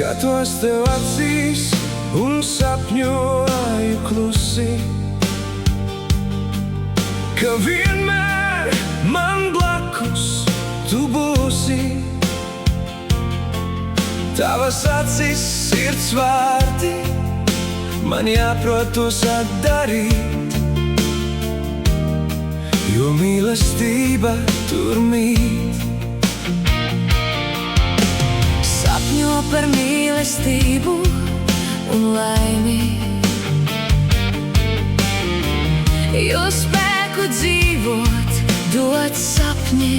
Skatos tev acīs un sapņoju klusi, ka vienmēr man blakus tu būsi. Tavas acis sirds vārdi, man jāprot tos atdarīt, jo mīlestība tur mīt. Sapņo par mīlestību un laimi, jo spēku dzīvot dod sapņi.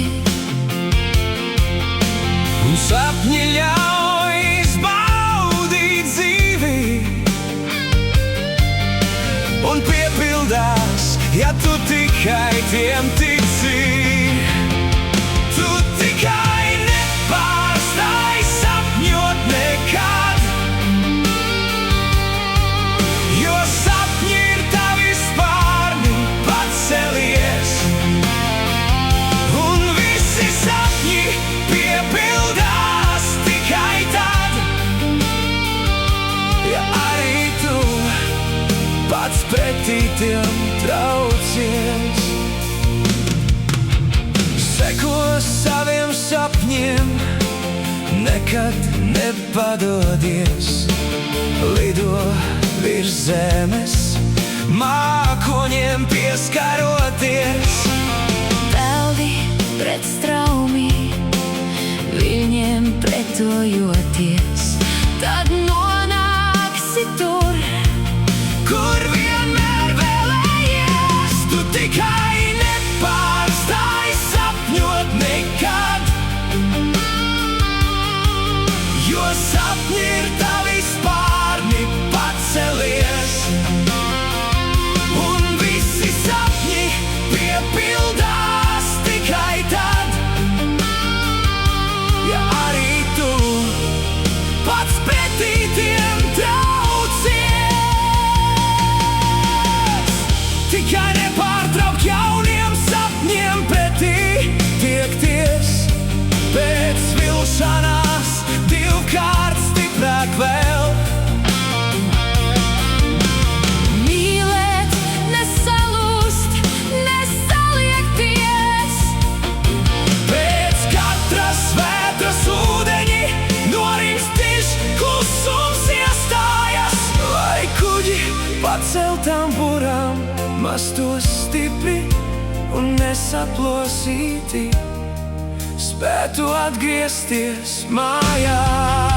Un sapņi ļauj izbaudīt dzīvi, un piepildās, ja tu tikai tiem tici. Tu tikai nepārstāj sapņot nekad, jo sapņi ir tavi spārni, pacelies, un visi sapņi piepildās tikai tad, ja arī tu pats pretī tiem traucies. Seko saviem sapņiem, nekad nepadodies, lido virs zemes, mākoņiem pieskaroties. Peldi pret straumi, viļņiem pretojoties, tad nonāksi tur, kur vienmēr vēlējies. Tu tikai nepārstāj sapņot nekad, jo sapņi ir tavi spārni, pacelies, un visi sapņi piepildās tikai tad, ja arī tu pats pretī tiem traucies. Tikai nepārtraukt jauniem sapņiem pretī tiekties, pēc vilšanās divkārt stiprāk vēl. mīlēt, nesalūst, nesaliekties. Pēc katras vētras ūdeņi norimst dziļš, klusums iestājas, lai kuģi paceltām burām mastos stipri un nesaplosīti spētu atgriezties mājās.